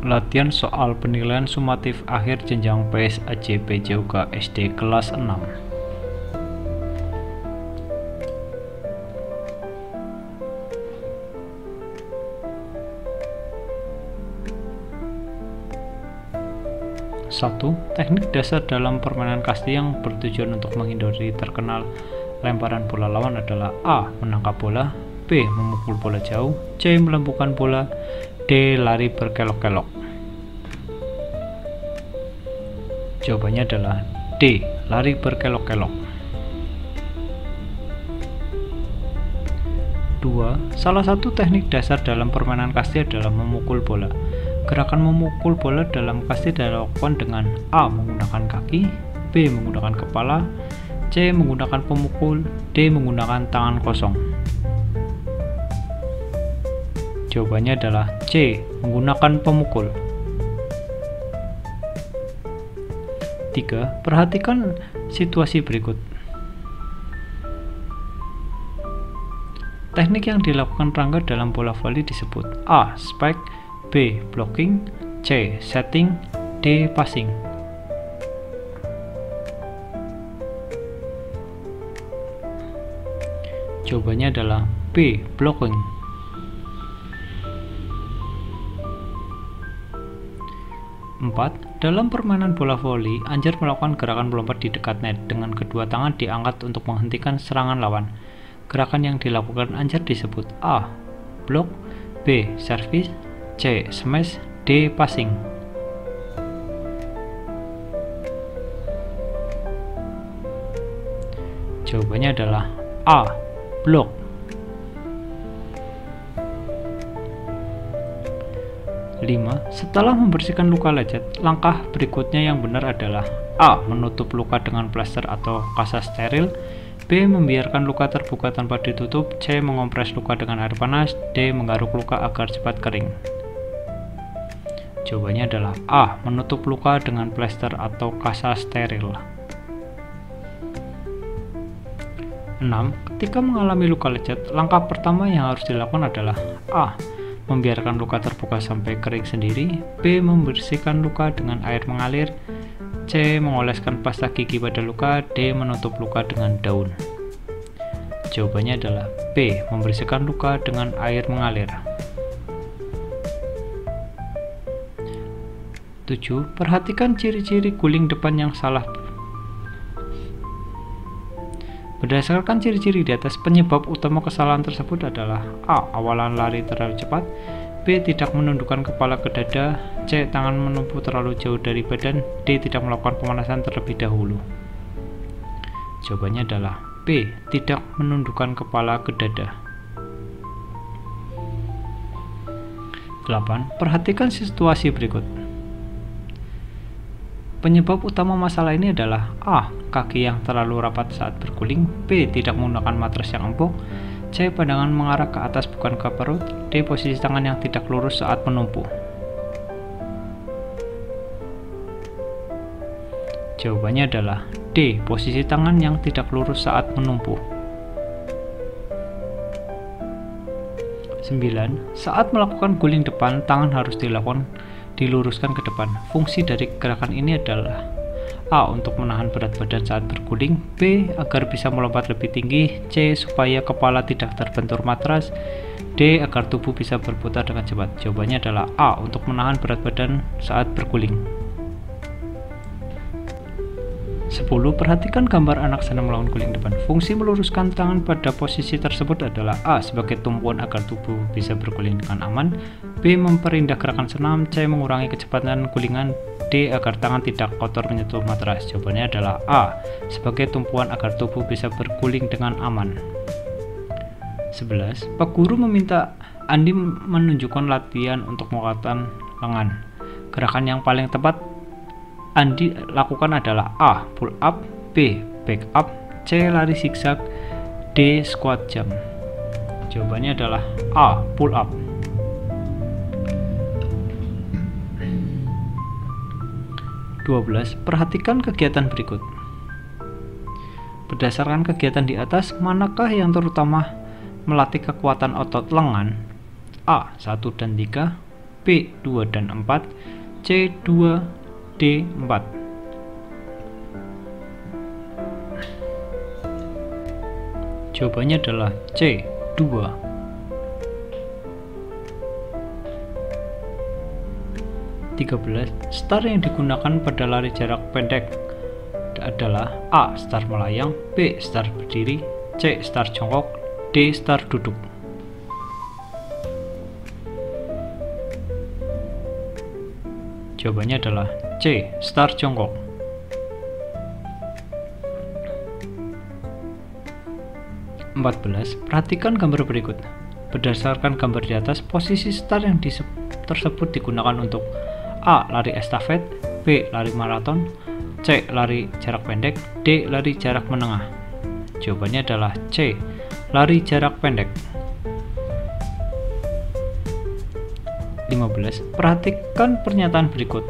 Latihan soal penilaian sumatif akhir jenjang PSAJ PJOK SD kelas 6. Satu, teknik dasar dalam permainan kasti yang bertujuan untuk menghindari terkenal lemparan bola lawan adalah A. Menangkap bola, B. Memukul bola jauh, C. Melemputkan bola, D. Lari berkelok-kelok. Jawabannya adalah D. Lari berkelok-kelok. 2. Salah satu teknik dasar dalam permainan kasti adalah memukul bola. Gerakan memukul bola dalam kasti dilakukan dengan A. Menggunakan kaki, B. Menggunakan kepala, C. Menggunakan pemukul, D. Menggunakan tangan kosong. Jawabannya adalah C. Menggunakan pemukul. 3. Perhatikan situasi berikut. Teknik yang dilakukan Rangga dalam bola voli disebut A. Spike, B. Blocking, C. Setting, D. Passing. Jawabannya adalah B. Blocking. 4. Dalam permainan bola voli, Anjar melakukan gerakan melompat di dekat net dengan kedua tangan diangkat untuk menghentikan serangan lawan. Gerakan yang dilakukan Anjar disebut A. Block, B. Service, C. Smash, D. Passing. Jawabannya adalah A. Block. 5. Setelah membersihkan luka lecet, langkah berikutnya yang benar adalah A. Menutup luka dengan plester atau kasa steril, B. Membiarkan luka terbuka tanpa ditutup, C. Mengompres luka dengan air panas, D. Menggaruk luka agar cepat kering. Jawabannya adalah A. Menutup luka dengan plester atau kasa steril. 6. Ketika mengalami luka lecet, langkah pertama yang harus dilakukan adalah A. Membiarkan luka terbuka sampai kering sendiri, B. Membersihkan luka dengan air mengalir, C. Mengoleskan pasta gigi pada luka, D. Menutup luka dengan daun. Jawabannya adalah B. Membersihkan luka dengan air mengalir. 7. Perhatikan ciri-ciri guling depan yang salah. Berdasarkan ciri-ciri di atas, penyebab utama kesalahan tersebut adalah A. Awalan lari terlalu cepat, B. Tidak menundukkan kepala ke dada, C. Tangan menempuh terlalu jauh dari badan, D. Tidak melakukan pemanasan terlebih dahulu. Jawabannya adalah B. Tidak menundukkan kepala ke dada. 8. Perhatikan situasi berikut. Penyebab utama masalah ini adalah A. Kaki yang terlalu rapat saat berguling, B. Tidak menggunakan matras yang empuk, C. Pandangan mengarah ke atas bukan ke perut, D. Posisi tangan yang tidak lurus saat menumpu. Jawabannya adalah D. Posisi tangan yang tidak lurus saat menumpu. 9. Saat melakukan guling depan, tangan harus diluruskan ke depan. Fungsi dari gerakan ini adalah A. Untuk menahan berat badan saat berguling, B. Agar bisa melompat lebih tinggi, C. Supaya kepala tidak terbentur matras, D. Agar tubuh bisa berputar dengan cepat. Jawabannya adalah A. Untuk menahan berat badan saat berguling. 10. Perhatikan gambar anak sedang melakukan guling depan. Fungsi meluruskan tangan pada posisi tersebut adalah A. Sebagai tumpuan agar tubuh bisa berguling dengan aman, B. Memperindah gerakan senam, C. Mengurangi kecepatan gulingan, D. Agar tangan tidak kotor menyentuh matras. Jawabannya adalah A. Sebagai tumpuan agar tubuh bisa berguling dengan aman. 11. Pak Guru meminta Andi menunjukkan latihan untuk penguatan lengan. Gerakan yang paling tepat Andi lakukan adalah A. Pull up, B. Back up, C. Lari zigzag, D. Squat jump. Jawabannya adalah A. Pull up. 12. Perhatikan kegiatan berikut. Berdasarkan kegiatan di atas, manakah yang terutama melatih kekuatan otot lengan? A. 1 dan 3, B. B 2 dan 4, C 2, D 4. Jawabannya adalah C 2. 13. Star yang digunakan pada lari jarak pendek adalah A. Star melayang, B. Star berdiri, C. Star jongkok, D. Star duduk. Jawabannya adalah C. Star jongkok. 14. Perhatikan gambar berikut. Berdasarkan gambar di atas, posisi star yang tersebut digunakan untuk A. Lari estafet, B. Lari maraton, C. Lari jarak pendek, D. Lari jarak menengah. Jawabannya adalah C. Lari jarak pendek. 15. Perhatikan pernyataan berikut.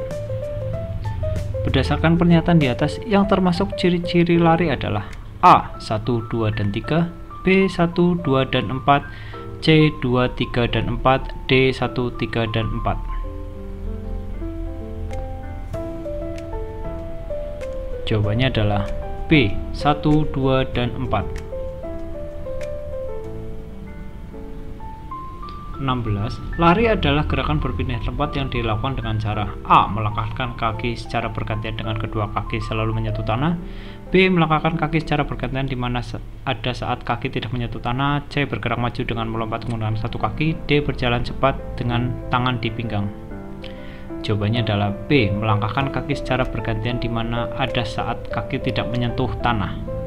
Berdasarkan pernyataan di atas, yang termasuk ciri-ciri lari adalah A. 1, 2, dan 3, B. 1, 2, dan 4, C. 2, 3, dan 4, D. 1, 3, dan 4. Jawabannya adalah B. 1, 2, dan 4. 16. Lari adalah gerakan berpindah tempat yang dilakukan dengan cara A. Melangkahkan kaki secara bergantian dengan kedua kaki selalu menyentuh tanah, B. Melangkahkan kaki secara bergantian di mana ada saat kaki tidak menyentuh tanah, C. Bergerak maju dengan melompat menggunakan satu kaki, D. Berjalan cepat dengan tangan di pinggang. Jawabannya adalah B. Melangkahkan kaki secara bergantian di mana ada saat kaki tidak menyentuh tanah.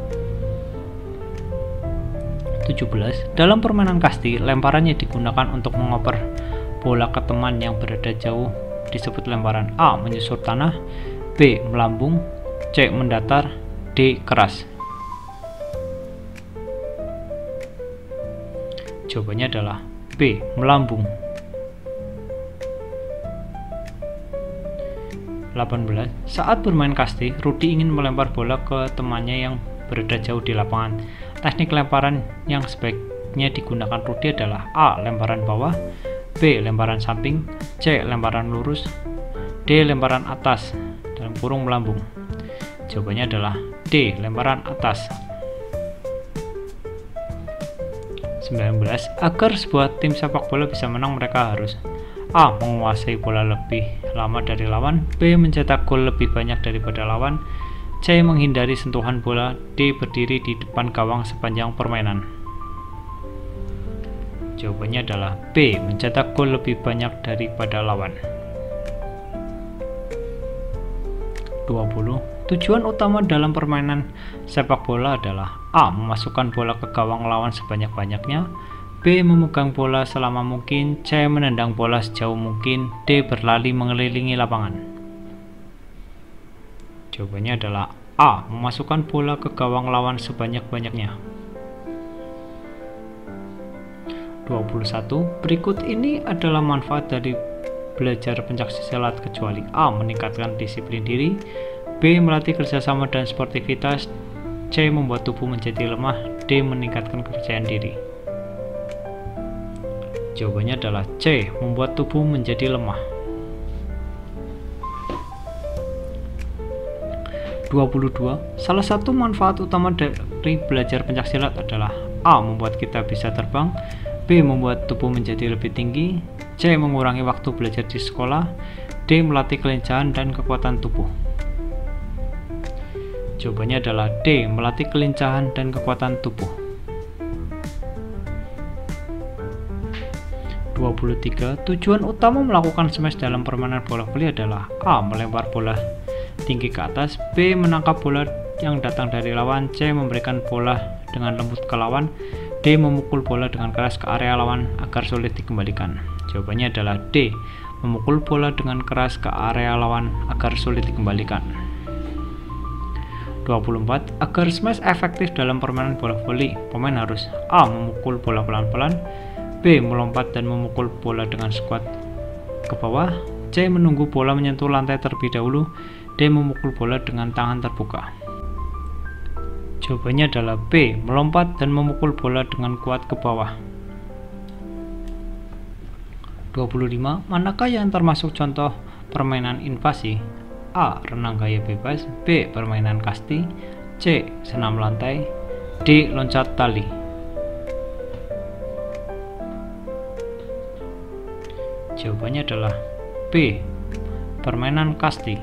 17. Dalam permainan kasti, lemparannya digunakan untuk mengoper bola ke teman yang berada jauh disebut lemparan A. Menyusur tanah, B. Melambung, C. Mendatar, D. Keras. Jawabannya adalah B. Melambung. 18. Saat bermain kasti, Rudy ingin melempar bola ke temannya yang berada jauh di lapangan. Teknik lemparan yang sebaiknya digunakan Rudy adalah A. Lemparan bawah, B. Lemparan samping, C. Lemparan lurus, D. Lemparan atas dalam kurung melambung. Jawabannya adalah D. Lemparan atas. 19. Agar sebuah tim sepak bola bisa menang, mereka harus A. Menguasai bola lebih lama dari lawan, B. Mencetak gol lebih banyak daripada lawan, C. Menghindari sentuhan bola, D. Berdiri di depan gawang sepanjang permainan. Jawabannya adalah B. Mencetak gol lebih banyak daripada lawan. 20. Tujuan utama dalam permainan sepak bola adalah A. Memasukkan bola ke gawang lawan sebanyak-banyaknya, B. Memegang bola selama mungkin, C. Menendang bola sejauh mungkin, D. Berlari mengelilingi lapangan. Jawabannya adalah A. Memasukkan bola ke gawang lawan sebanyak-banyaknya. 21. Berikut ini adalah manfaat dari belajar pencaksilat kecuali A. Meningkatkan disiplin diri, B. Melatih kerjasama dan sportivitas, C. Membuat tubuh menjadi lemah, D. Meningkatkan kepercayaan diri. Jawabannya adalah C. Membuat tubuh menjadi lemah. 22. Salah satu manfaat utama dari belajar pencaksilat adalah A. Membuat kita bisa terbang, B. Membuat tubuh menjadi lebih tinggi, C. Mengurangi waktu belajar di sekolah, D. Melatih kelincahan dan kekuatan tubuh. Jawabannya adalah D. Melatih kelincahan dan kekuatan tubuh. 23. Tujuan utama melakukan smash dalam permainan bola voli adalah A. Melempar bola tinggi ke atas, B. Menangkap bola yang datang dari lawan, C. Memberikan bola dengan lembut ke lawan, D. Memukul bola dengan keras ke area lawan agar sulit dikembalikan. Jawabannya adalah D. Memukul bola dengan keras ke area lawan agar sulit dikembalikan. 24. Agar smash efektif dalam permainan bola voli, pemain harus A. Memukul bola pelan-pelan, B. Melompat dan memukul bola dengan skuad ke bawah, C. Menunggu bola menyentuh lantai terlebih dahulu, D. Memukul bola dengan tangan terbuka. Jawabannya adalah B. Melompat dan memukul bola dengan kuat ke bawah. 25. Manakah yang termasuk contoh permainan invasi? A. Renang gaya bebas, B. Permainan kasti, C. Senam lantai, D. Loncat tali. Jawabannya adalah B. Permainan kasti.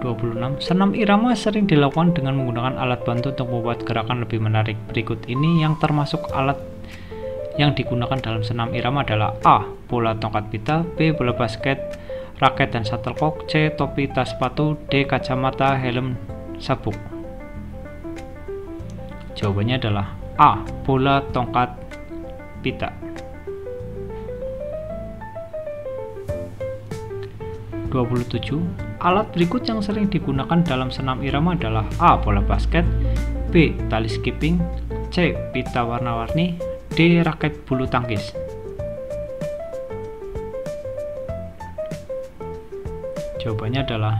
26. Senam irama sering dilakukan dengan menggunakan alat bantu untuk membuat gerakan lebih menarik. Berikut ini yang termasuk alat yang digunakan dalam senam irama adalah A. Bola tongkat pita, B. Bola basket, raket dan shuttlecock, C. Topi tas sepatu, D. Kacamata helm sabuk. Jawabannya adalah A. Bola tongkat pita. 27. Alat berikut yang sering digunakan dalam senam irama adalah A. Bola basket, B. Tali skipping, C. Pita warna-warni, D. Raket bulu tangkis. Jawabannya adalah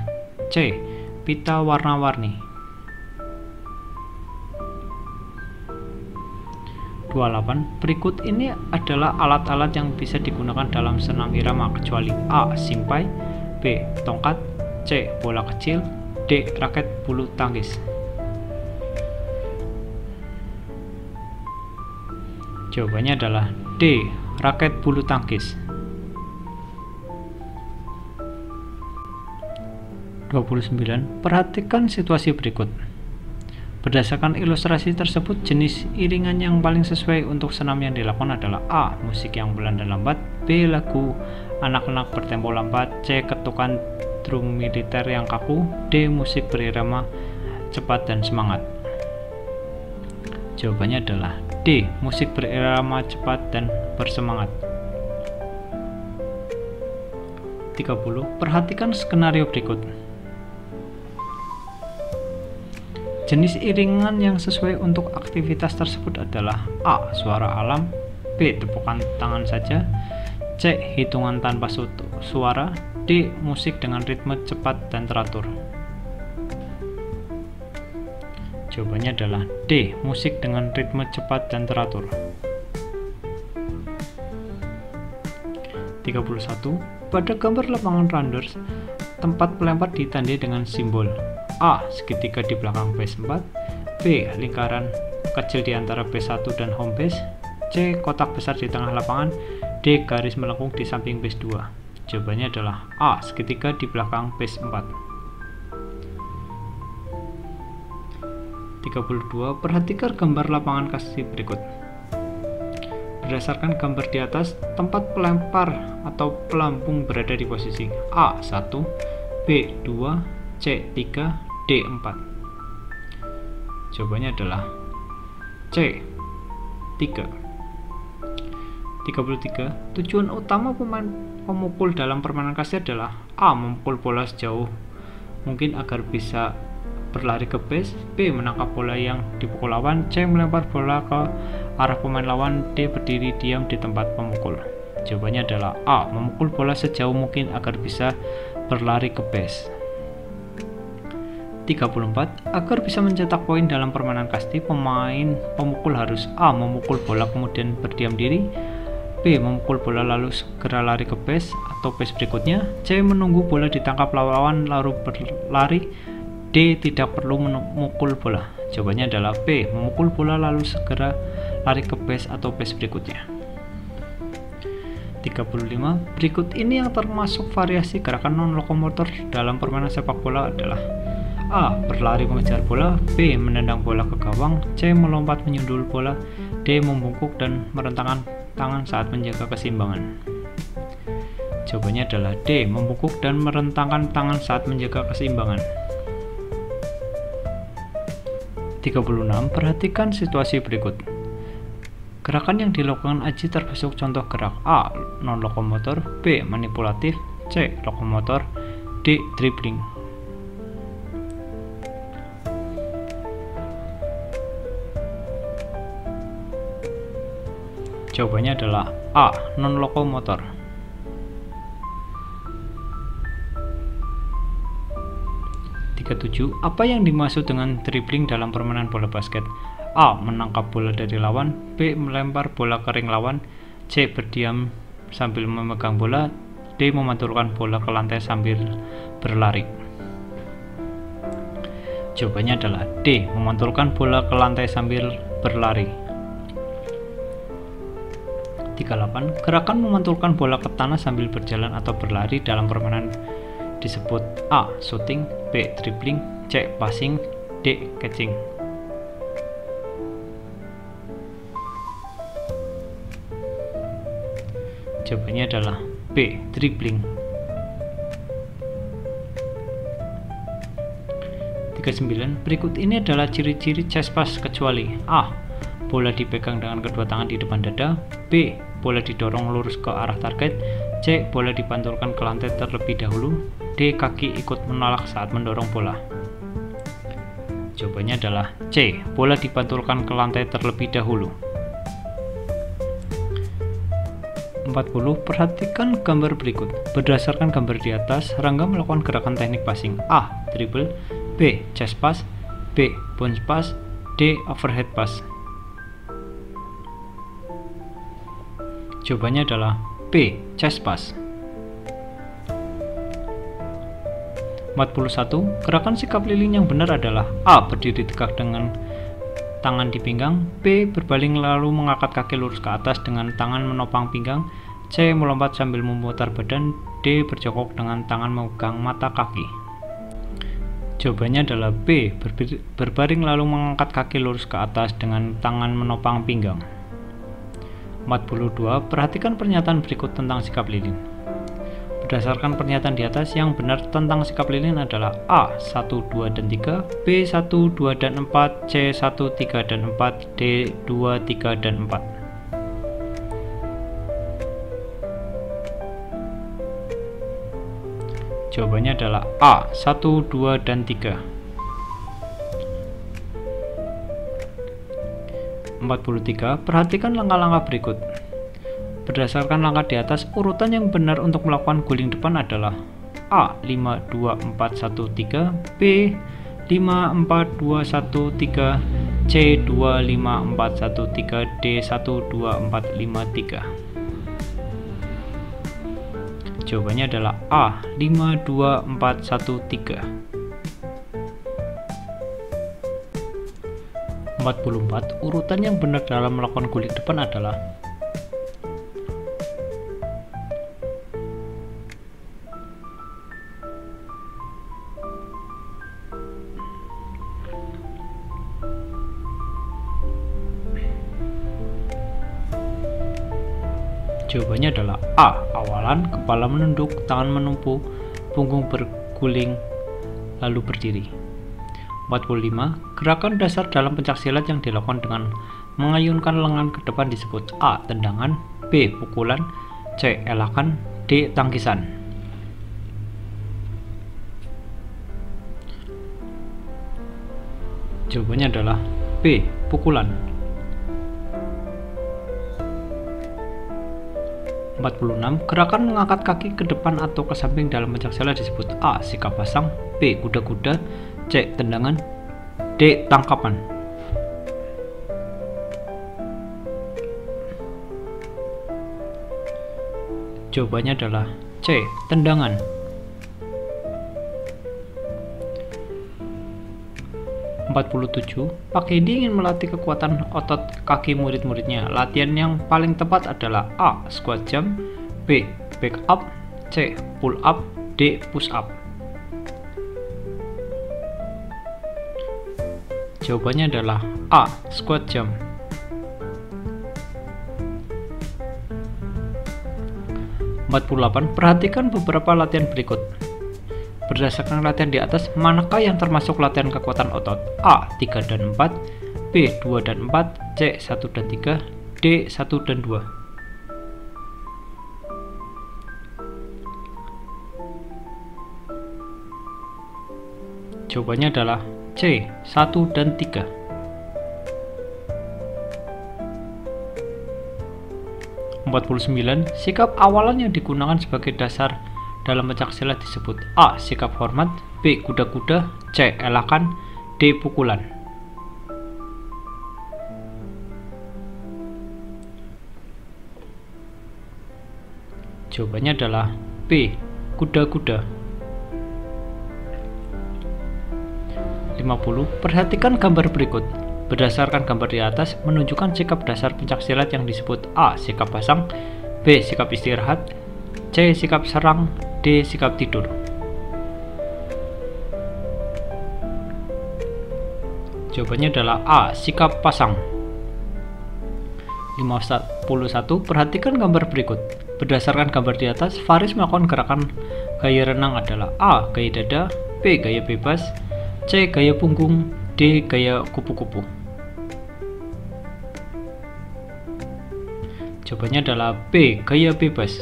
C. Pita warna-warni. 28. Berikut ini adalah alat-alat yang bisa digunakan dalam senam irama kecuali A. Simpai, B. Tongkat, C. Bola kecil, D. Raket bulu tangkis. Jawabannya adalah D. Raket bulu tangkis. 29. Perhatikan situasi berikut. Berdasarkan ilustrasi tersebut, jenis iringan yang paling sesuai untuk senam yang dilakukan adalah A. Musik yang pelan dan lambat, B. Lagu anak-anak bertempo lambat, C. Ketukan drum militer yang kaku, D. Musik berirama cepat dan semangat. Jawabannya adalah D. Musik berirama cepat dan bersemangat. 30. Perhatikan skenario berikut. Jenis iringan yang sesuai untuk aktivitas tersebut adalah A. Suara alam, B. Tepukan tangan saja, C. Hitungan tanpa suara, D. Musik dengan ritme cepat dan teratur. Jawabannya adalah D. Musik dengan ritme cepat dan teratur. 31. Pada gambar lapangan Randers, tempat pelempar ditandai dengan simbol A. Segitiga di belakang base 4, B. Lingkaran kecil di antara base 1 dan home base, C. Kotak besar di tengah lapangan, D. Garis melengkung di samping base 2. Jawabannya adalah A. Segitiga di belakang base 4. 32. Perhatikan gambar lapangan kasti berikut. Berdasarkan gambar di atas, tempat pelempar atau pelampung berada di posisi A. 1, B. 2, C. 3, D. 4. Jawabannya adalah C. 3. 33. Tujuan utama pemain pemukul dalam permainan kasti adalah A. Memukul bola sejauh mungkin agar bisa berlari ke base, B. Menangkap bola yang dipukul lawan, C. Melempar bola ke arah pemain lawan, D. Berdiri diam di tempat pemukul. Jawabannya adalah A. Memukul bola sejauh mungkin agar bisa berlari ke base. 34. Agar bisa mencetak poin dalam permainan kasti, pemain pemukul harus A. Memukul bola kemudian berdiam diri, B. Memukul bola lalu segera lari ke base atau base berikutnya, C. Menunggu bola ditangkap lawan lalu berlari, D. Tidak perlu memukul bola. Jawabannya adalah B. Memukul bola lalu segera lari ke base atau base berikutnya. 35. Berikut ini yang termasuk variasi gerakan non-lokomotor dalam permainan sepak bola adalah A. Berlari mengejar bola, B. Menendang bola ke gawang, C. Melompat menyundul bola, D. Membungkuk dan merentangkan tangan saat menjaga keseimbangan. Jawabannya adalah D. Membungkuk dan merentangkan tangan saat menjaga keseimbangan. 36. Perhatikan situasi berikut. Gerakan yang dilakukan Aji termasuk contoh gerak A. Non-lokomotor, B. Manipulatif, C. Lokomotor, D. Dribbling. Jawabannya adalah A. Non-lokomotor. 37. Apa yang dimaksud dengan dribbling dalam permainan bola basket? A. Menangkap bola dari lawan, B. Melempar bola ke ring lawan, C. Berdiam sambil memegang bola, D. Memantulkan bola ke lantai sambil berlari. Jawabannya adalah D. Memantulkan bola ke lantai sambil berlari. 38. Gerakan memantulkan bola ke tanah sambil berjalan atau berlari dalam permainan disebut A. Shooting, B. Dribbling, C. Passing, D. Catching. Jawabannya adalah B. Dribbling. 39. Berikut ini adalah ciri-ciri chest pass kecuali A. Bola dipegang dengan kedua tangan di depan dada, B. Bola didorong lurus ke arah target, C. Bola dipantulkan ke lantai terlebih dahulu, D. Kaki ikut menolak saat mendorong bola. Jawabannya adalah C. Bola dipantulkan ke lantai terlebih dahulu. 40. Perhatikan gambar berikut. Berdasarkan gambar di atas, Rangga melakukan gerakan teknik passing. A. Dribble, B. Chest pass, B. Bounce pass, D. Overhead pass. Jawabannya adalah B. Chest pass. 41. Gerakan sikap lilin yang benar adalah A. Berdiri tegak dengan tangan di pinggang, B. Berbaling lalu mengangkat kaki lurus ke atas dengan tangan menopang pinggang, C. Melompat sambil memutar badan, D. Berjongkok dengan tangan memegang mata kaki. Jawabannya adalah B. Berbaring lalu mengangkat kaki lurus ke atas dengan tangan menopang pinggang. 42. Perhatikan pernyataan berikut tentang sikap lilin. Berdasarkan pernyataan di atas, yang benar tentang sikap lilin adalah A. 1, 2, dan 3, B. 1, 2, dan 4, C. 1, 3, dan 4, D. 2, 3, dan 4. Jawabannya adalah A. 1, 2, dan 3. 43. Perhatikan langkah-langkah berikut. Berdasarkan langkah di atas, urutan yang benar untuk melakukan guling depan adalah A. 5, 2, 4, 1, 3, B. 5, 4, 2, 1, 3, C. 2, 5, 4, 1, 3, D. 1, 2, 4, 5, 3. Jawabannya adalah A. 5, 2, 4, 1, 3. 44. Urutan yang benar dalam melakukan guling depan adalah Jawabannya adalah A. Awalan, kepala menunduk, tangan menumpu, punggung berguling, lalu berdiri. 45. Gerakan dasar dalam pencaksilat yang dilakukan dengan mengayunkan lengan ke depan disebut A. Tendangan, B. Pukulan, C. Elakan, D. Tangkisan. Jawabannya adalah B. Pukulan. 46. Gerakan mengangkat kaki ke depan atau ke samping dalam pencaksilat disebut A. Sikap pasang, B. Kuda-kuda, C. Tendangan, D. Tangkapan. Jawabannya adalah C. Tendangan. 47. Pak Hedi ingin melatih kekuatan otot kaki murid-muridnya. Latihan yang paling tepat adalah A. Squat jump, B. Back up, C. Pull up, D. Push up. Jawabannya adalah A. Squat jump. 48. Perhatikan beberapa latihan berikut. Berdasarkan latihan di atas, manakah yang termasuk latihan kekuatan otot? A. 3 dan 4, B. 2 dan 4, C. 1 dan 3, D. 1 dan 2. Jawabannya adalah C. 1 dan 3. 49. Sikap awalan yang digunakan sebagai dasar dalam pencaksilat disebut A. Sikap hormat, B. Kuda-kuda, C. Elakan, D. Pukulan. Jawabannya adalah B. Kuda-kuda. 50. Perhatikan gambar berikut. Berdasarkan gambar di atas, menunjukkan sikap dasar pencaksilat yang disebut A. Sikap pasang, B. Sikap istirahat, C. Sikap serang, D. Sikap tidur. Jawabannya adalah A. Sikap pasang. 51. Perhatikan gambar berikut. Berdasarkan gambar di atas, Faris melakukan gerakan gaya renang adalah A. Gaya dada, B. Gaya bebas, C. Gaya punggung, D. Gaya kupu-kupu. Jawabannya adalah B. Gaya bebas.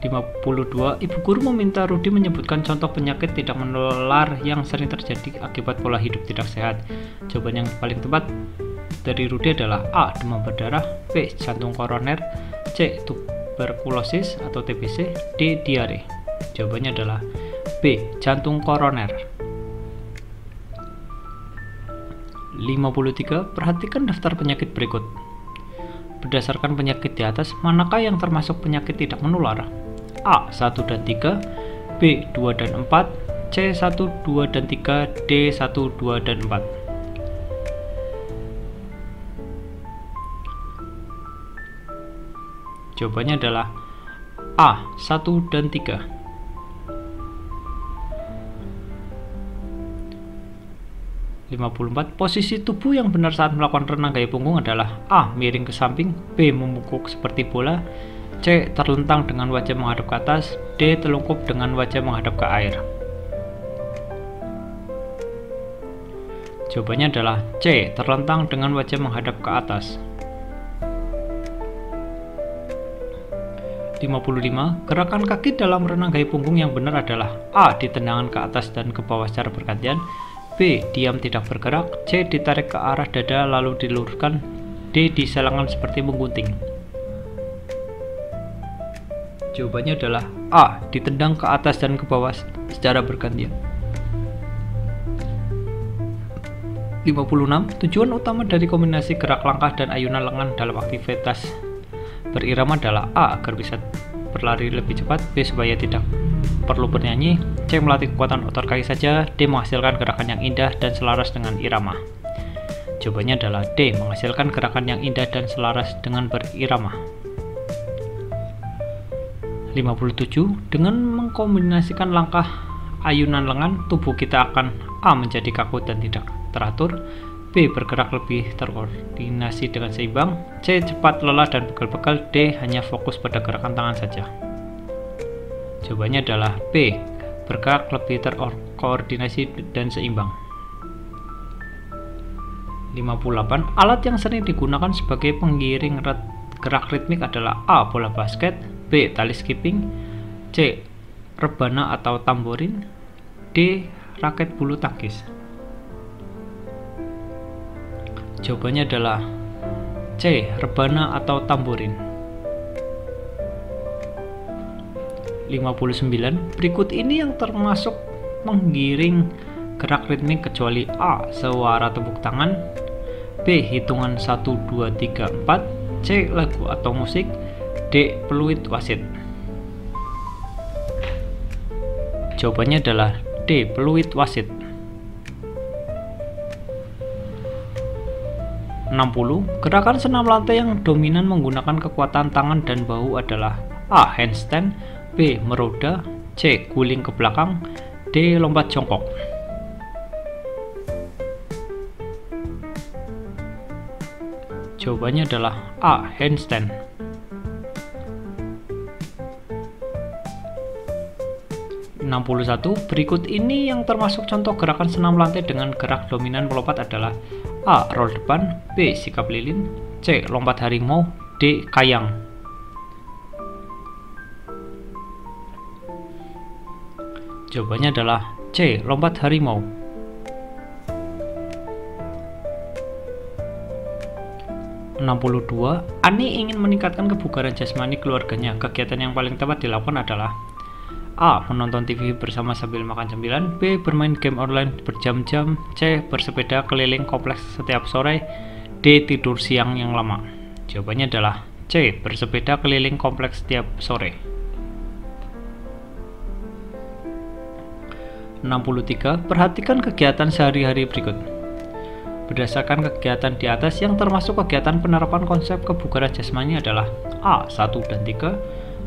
52. Ibu guru meminta Rudi menyebutkan contoh penyakit tidak menular yang sering terjadi akibat pola hidup tidak sehat. Jawaban yang paling tepat dari Rudi adalah A. Demam berdarah, B. Jantung koroner, C. Tuberkulosis atau TBC, D. Diare. Jawabannya adalah B. Jantung koroner. 53. Perhatikan daftar penyakit berikut. Berdasarkan penyakit di atas, manakah yang termasuk penyakit tidak menular? A. 1 dan 3, B. 2 dan 4, C. 1, 2 dan 3, D. 1, 2 dan 4. Jawabannya adalah A. 1 dan 3. 54. Posisi tubuh yang benar saat melakukan renang gaya punggung adalah A. Miring ke samping, B. Membungkuk seperti bola, C. Terlentang dengan wajah menghadap ke atas, D. Telungkup dengan wajah menghadap ke air. Jawabannya adalah C. Terlentang dengan wajah menghadap ke atas. 55. Gerakan kaki dalam renang gaya punggung yang benar adalah A. Ditendangkan ke atas dan ke bawah secara bergantian, B. Diam tidak bergerak, C. Ditarik ke arah dada lalu diluruskan, D. Diselangkan seperti menggunting. Jawabannya adalah A. Ditendang ke atas dan ke bawah secara bergantian. 56. Tujuan utama dari kombinasi gerak langkah dan ayunan lengan dalam aktivitas berirama adalah A. Agar bisa berlari lebih cepat, B. Supaya tidak perlu bernyanyi, C. Melatih kekuatan otot kaki saja, D. Menghasilkan gerakan yang indah dan selaras dengan irama. Jawabannya adalah D. Menghasilkan gerakan yang indah dan selaras dengan berirama. 57. Dengan mengkombinasikan langkah ayunan lengan, tubuh kita akan A. Menjadi kaku dan tidak teratur, B. Bergerak lebih terkoordinasi dengan seimbang, C. Cepat lelah dan pegal-pegal, D. Hanya fokus pada gerakan tangan saja. Jawabannya adalah B. Bergerak lebih terkoordinasi dan seimbang. 58. Alat yang sering digunakan sebagai pengiring gerak ritmik adalah A. Bola basket, B. Tali skipping, C. Rebana atau tamborin, D. Raket bulu tangkis. Jawabannya adalah C. Rebana atau tamborin. 59. Berikut ini yang termasuk menggiring gerak ritmik kecuali A. Suara tepuk tangan, B. Hitungan 1, 2, 3, 4, C. Lagu atau musik, D. Peluit wasit. Jawabannya adalah D. Peluit wasit. 60. Gerakan senam lantai yang dominan menggunakan kekuatan tangan dan bahu adalah A. Handstand, B. Meroda, C. Guling ke belakang, D. Lompat jongkok. Jawabannya adalah A. Handstand. 61. Berikut ini yang termasuk contoh gerakan senam lantai dengan gerak dominan melompat adalah A. Roll depan, B. Sikap lilin, C. Lompat harimau, D. Kayang. Jawabannya adalah C. Lompat harimau. 62. Ani ingin meningkatkan kebugaran jasmani keluarganya. Kegiatan yang paling tepat dilakukan adalah A. Menonton TV bersama sambil makan cemilan, B. Bermain game online berjam-jam, C. Bersepeda keliling kompleks setiap sore, D. Tidur siang yang lama. Jawabannya adalah C. Bersepeda keliling kompleks setiap sore. 63. Perhatikan kegiatan sehari-hari berikut. Berdasarkan kegiatan di atas yang termasuk kegiatan penerapan konsep kebugaran jasmani adalah A. 1 dan 3,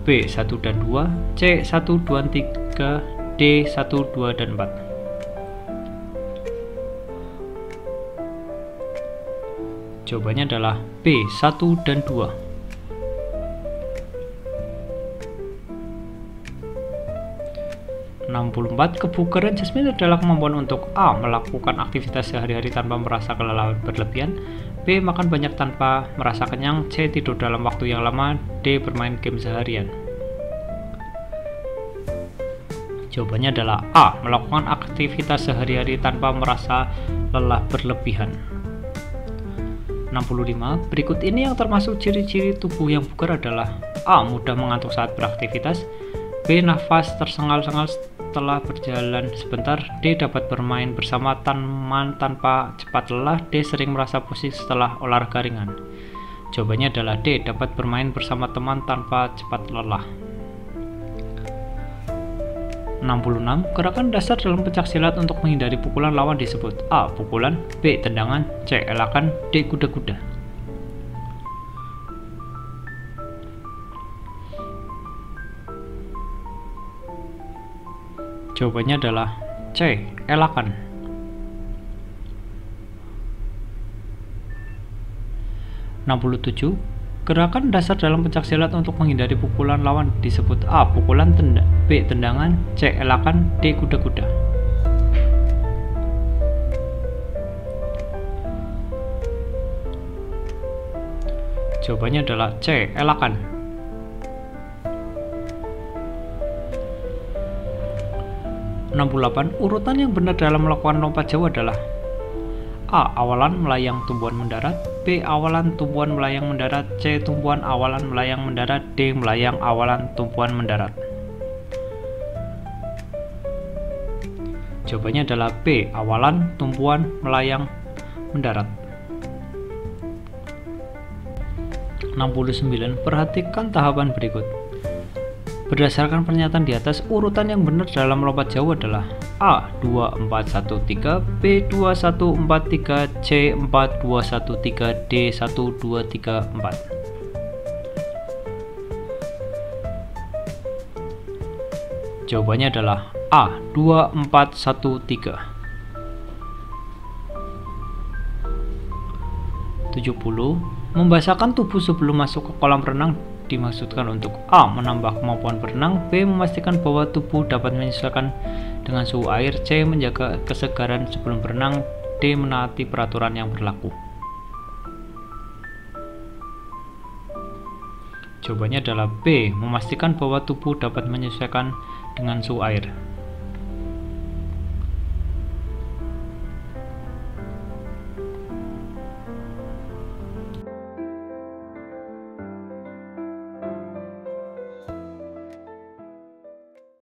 B. 1 dan 2, C. 1, 2, 3, D. 1, 2, dan 4. Jawabannya adalah B. 1 dan 2. 64. Kebugaran jasmani adalah kemampuan untuk A. Melakukan aktivitas sehari-hari tanpa merasa kelelahan berlebihan, B. Makan banyak tanpa merasa kenyang, C. Tidur dalam waktu yang lama, D. Bermain game seharian. Jawabannya adalah A. Melakukan aktivitas sehari-hari tanpa merasa lelah berlebihan. 65. Berikut ini yang termasuk ciri-ciri tubuh yang bugar adalah A. Mudah mengantuk saat beraktivitas, B. Nafas tersengal-sengal setelah berjalan sebentar, D. Dapat bermain bersama teman tanpa cepat lelah, D. Sering merasa pusing setelah olahraga ringan. Jawabannya adalah D. Dapat bermain bersama teman tanpa cepat lelah. 66. Gerakan dasar dalam pencaksilat untuk menghindari pukulan lawan disebut A. Pukulan, B. Tendangan, C. elakan, D. kuda-kuda. Jawabannya adalah C. Elakan. 67. Gerakan dasar dalam pencaksilat untuk menghindari pukulan lawan disebut A. Pukulan, B. Tendangan, C. Elakan, D. kuda-kuda. Jawabannya adalah C. Elakan. 68. Urutan yang benar dalam melakukan lompat jauh adalah A. Awalan melayang tumbuhan mendarat, B. Awalan tumbuhan melayang mendarat, C. Tumbuhan awalan melayang mendarat, D. Melayang awalan tumbuhan mendarat. Jawabannya adalah B. Awalan tumbuhan melayang mendarat. 69. Perhatikan tahapan berikut. Berdasarkan pernyataan di atas, urutan yang benar dalam melompat jauh adalah A. 2, 4, 1, 3, B. 2, 1, 4, 3, C. 4, 2, 1, 3, D. 1, 2, 3, 4. Jawabannya adalah A. 2, 4, 1, 3. 70. Membasahkan tubuh sebelum masuk ke kolam renang dimaksudkan untuk A. Menambah kemampuan berenang, B. Memastikan bahwa tubuh dapat menyesuaikan dengan suhu air, C. Menjaga kesegaran sebelum berenang, D. Menaati peraturan yang berlaku. Jawabannya adalah B. Memastikan bahwa tubuh dapat menyesuaikan dengan suhu air.